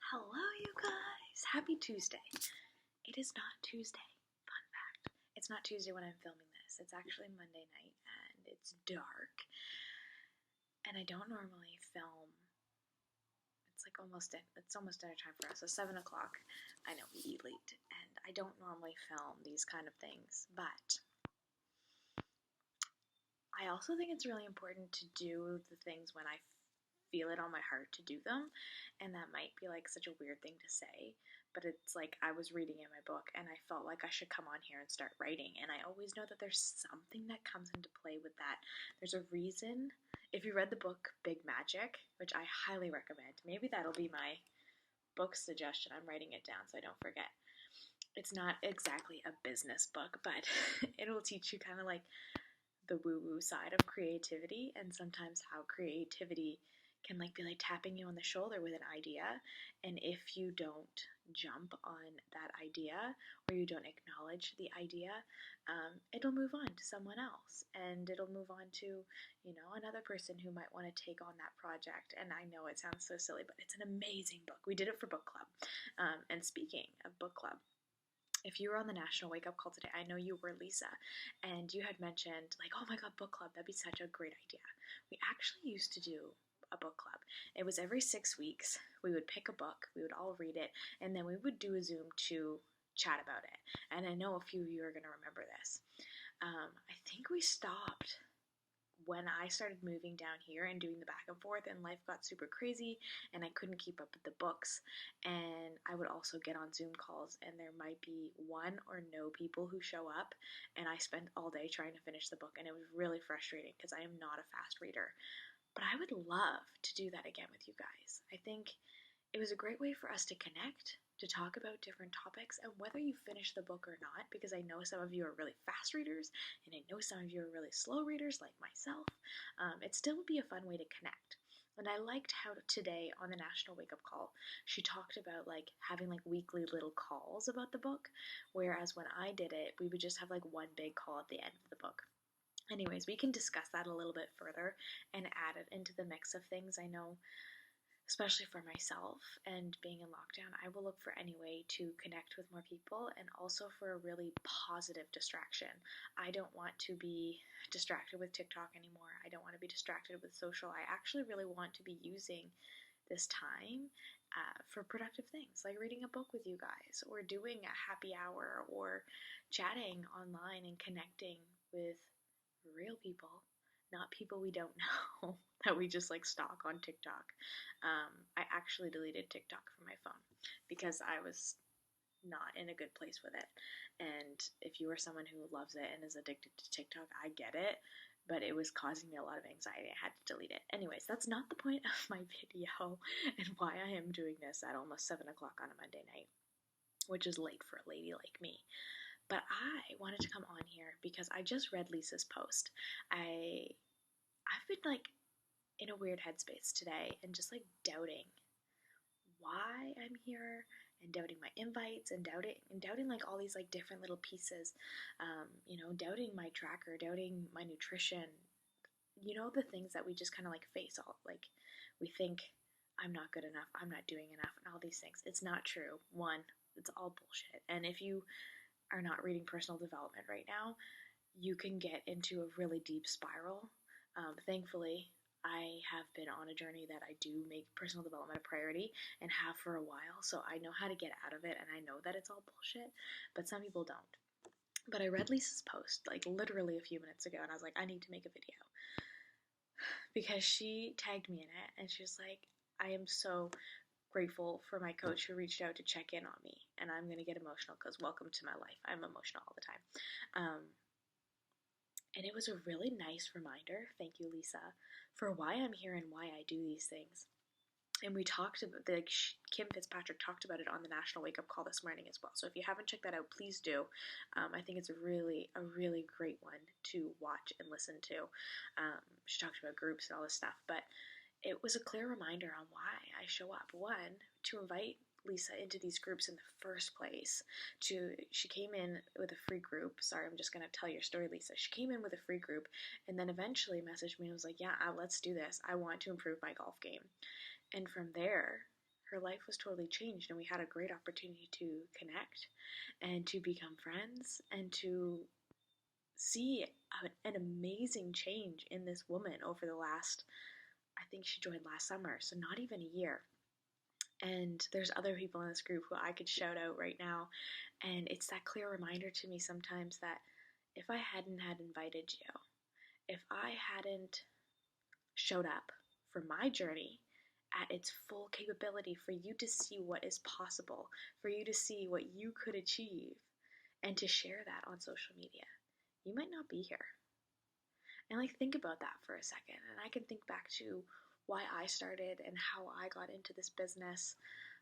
Hello, you guys! Happy Tuesday. It is not Tuesday. Fun fact. It's not Tuesday when I'm filming this. It's actually Monday night and it's dark. And I don't normally film. It's almost dinner time for us. So 7 o'clock. I know we eat late. And I don't normally film these kind of things. But I also think it's really important to do the things when I feel it on my heart to do them. And that might be like such a weird thing to say, but it's like I was reading in my book and I felt like I should come on here and start writing. And I always know that there's something that comes into play with that. There's a reason. If you read the book Big Magic, which I highly recommend, maybe that'll be my book suggestion. I'm writing it down so I don't forget. It's not exactly a business book, but it'll teach you kind of like the woo-woo side of creativity and sometimes how creativity can be like tapping you on the shoulder with an idea, and if you don't jump on that idea or you don't acknowledge the idea, it'll move on to someone else, and it'll move on to another person who might want to take on that project. And I know it sounds so silly, but it's an amazing book. We did it for book club. And speaking of book club, if you were on the National Wake Up Call today, I know you were, Lisa, and you had mentioned, like, oh my god, book club, that'd be such a great idea. We actually used to do a book club. It was every 6 weeks. We would pick a book, we would all read it, and then we would do a Zoom to chat about it. And I know a few of you are going to remember this. I think we stopped when I started moving down here and doing the back and forth, and life got super crazy and I couldn't keep up with the books. And I would also get on Zoom calls and there might be one or no people who show up, and I spent all day trying to finish the book, and it was really frustrating because I am not a fast reader. But I would love to do that again with you guys. I think it was a great way for us to connect, to talk about different topics, and whether you finish the book or not, because I know some of you are really fast readers, and I know some of you are really slow readers like myself, it still would be a fun way to connect. And I liked how today on the National Wake Up Call, she talked about like having like weekly little calls about the book, whereas when I did it, we would just have like one big call at the end of the book. Anyways, we can discuss that a little bit further and add it into the mix of things. I know, especially for myself and being in lockdown, I will look for any way to connect with more people, and also for a really positive distraction. I don't want to be distracted with TikTok anymore. I don't want to be distracted with social. I actually really want to be using this time for productive things, like reading a book with you guys, or doing a happy hour, or chatting online and connecting with real people, not people we don't know that we just like stalk on TikTok. I actually deleted TikTok from my phone because I was not in a good place with it. And if you are someone who loves it and is addicted to TikTok, I get it, but it was causing me a lot of anxiety. I had to delete it. Anyways, that's not the point of my video and why I am doing this at almost 7 o'clock on a Monday night, which is late for a lady like me. But I wanted to come on here because I just read Lisa's post. I've been like in a weird headspace today and just like doubting why I'm here, and doubting my invites, and doubting like all these like different little pieces, doubting my tracker, doubting my nutrition, the things that we just kind of like face all, like we think I'm not good enough, I'm not doing enough, and all these things. It's not true. One, it's all bullshit. And if you are not reading personal development right now, you can get into a really deep spiral. Thankfully, I have been on a journey that I do make personal development a priority, and have for a while, so I know how to get out of it, and I know that it's all bullshit, but some people don't. But I read Lisa's post like literally a few minutes ago, and I was like, I need to make a video, because she tagged me in it, and she was like, I am so grateful for my coach who reached out to check in on me, and I'm going to get emotional because welcome to my life. I'm emotional all the time. And it was a really nice reminder, thank you, Lisa, for why I'm here and why I do these things. And we talked about, Kim Fitzpatrick talked about it on the National Wake Up Call this morning as well. So if you haven't checked that out, please do. I think it's a really great one to watch and listen to. She talked about groups and all this stuff, but it was a clear reminder on why I show up. One, to invite Lisa into these groups in the first place. She came in with a free group. Sorry, I'm just going to tell your story, Lisa. She came in with a free group and then eventually messaged me and was like, yeah, let's do this. I want to improve my golf game. And from there, her life was totally changed, and we had a great opportunity to connect and to become friends and to see an amazing change in this woman over the last, I think she joined last summer, so not even a year. And there's other people in this group who I could shout out right now, and it's that clear reminder to me sometimes that if I hadn't had invited you, if I hadn't showed up for my journey at its full capability, for you to see what is possible, for you to see what you could achieve, and to share that on social media, you might not be here. And like, think about that for a second. And I can think back to why I started and how I got into this business,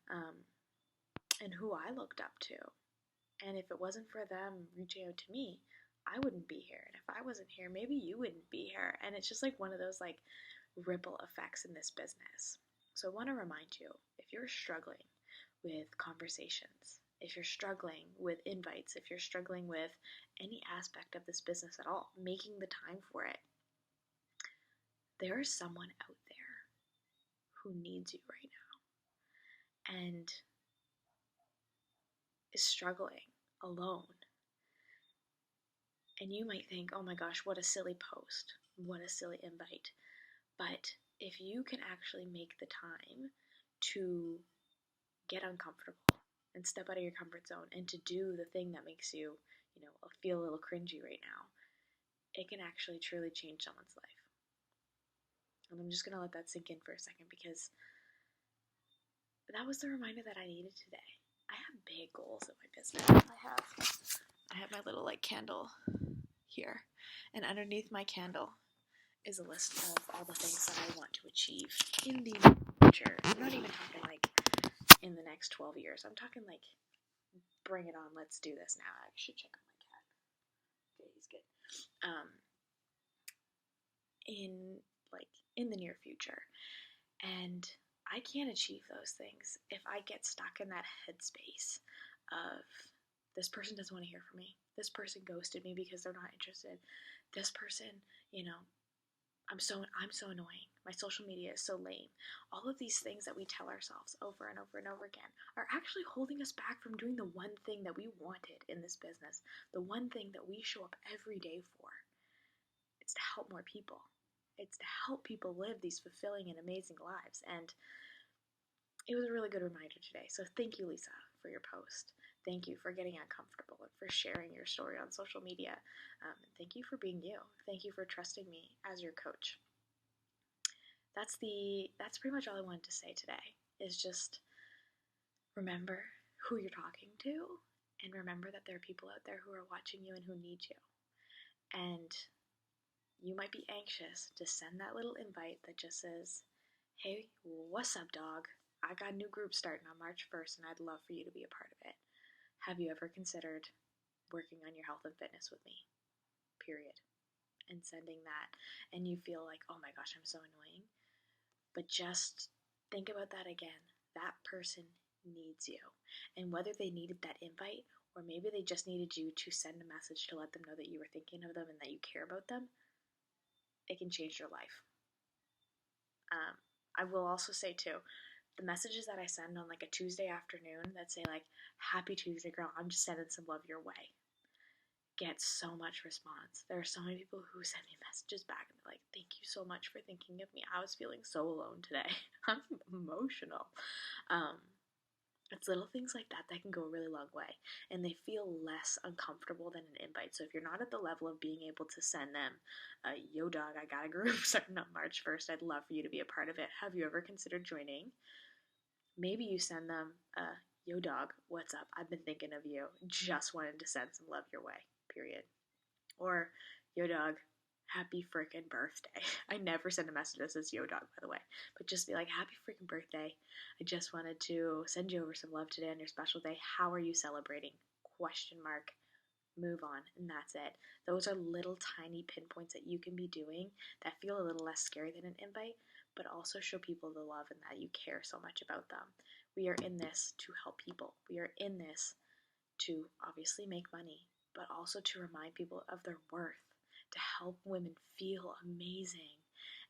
and who I looked up to. And if it wasn't for them reaching out to me, I wouldn't be here. And if I wasn't here, maybe you wouldn't be here. And it's just like one of those like ripple effects in this business. So I want to remind you, if you're struggling with conversations, if you're struggling with invites, if you're struggling with any aspect of this business at all, making the time for it, there is someone out there who needs you right now and is struggling alone. And you might think, oh my gosh, what a silly post, what a silly invite. But if you can actually make the time to get uncomfortable and step out of your comfort zone and to do the thing that makes you, feel a little cringy right now, it can actually truly change someone's life. And I'm just going to let that sink in for a second, because that was the reminder that I needed today. I have big goals in my business. I have my little like candle here, and underneath my candle is a list of all the things that I want to achieve in the future. I'm not even talking like in the next 12 years. I'm talking like, bring it on, let's do this now. I should check on my cat. Okay, he's good. In the near future. And I can't achieve those things if I get stuck in that headspace of, this person doesn't want to hear from me. This person ghosted me because they're not interested. This person, I'm so annoying. My social media is so lame. All of these things that we tell ourselves over and over and over again are actually holding us back from doing the one thing that we wanted in this business, the one thing that we show up every day for. It's to help more people. It's to help people live these fulfilling and amazing lives. And it was a really good reminder today. So thank you, Lisa, for your post. Thank you for getting uncomfortable and for sharing your story on social media. And thank you for being you. Thank you for trusting me as your coach. That's pretty much all I wanted to say today, is just remember who you're talking to, and remember that there are people out there who are watching you and who need you. And you might be anxious to send that little invite that just says, hey, what's up, dog? I got a new group starting on March 1st, and I'd love for you to be a part of it. Have you ever considered working on your health and fitness with me? Period. And sending that, and you feel like, oh my gosh, I'm so annoying. But just think about that again. That person needs you. And whether they needed that invite, or maybe they just needed you to send a message to let them know that you were thinking of them and that you care about them, it can change your life. I will also say too, the messages that I send on like a Tuesday afternoon that say like, happy Tuesday, girl, I'm just sending some love your way, get so much response. There are so many people who send me messages back and they're like, thank you so much for thinking of me. I was feeling so alone today. I'm emotional. It's little things like that that can go a really long way, and they feel less uncomfortable than an invite. So if you're not at the level of being able to send them, yo dog, I got a group starting on March 1st. I'd love for you to be a part of it. Have you ever considered joining? Maybe you send them, yo dog, what's up? I've been thinking of you. Just wanted to send some love your way, period. Or, yo dog, happy freaking birthday. I never send a message that says yo dog, by the way, but just be like, happy freaking birthday. I just wanted to send you over some love today on your special day. How are you celebrating? Question mark. Move on, and that's it. Those are little tiny pinpoints that you can be doing that feel a little less scary than an invite, but also show people the love and that you care so much about them. We are in this to help people. We are in this to obviously make money, but also to remind people of their worth, to help women feel amazing.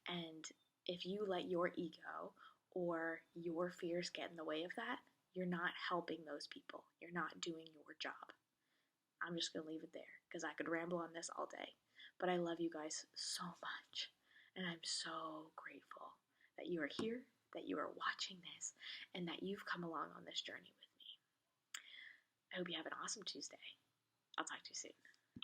And if you let your ego or your fears get in the way of that, you're not helping those people. You're not doing your job. I'm just going to leave it there because I could ramble on this all day. But I love you guys so much. And I'm so grateful that you are here, that you are watching this, and that you've come along on this journey with me. I hope you have an awesome Tuesday. I'll talk to you soon.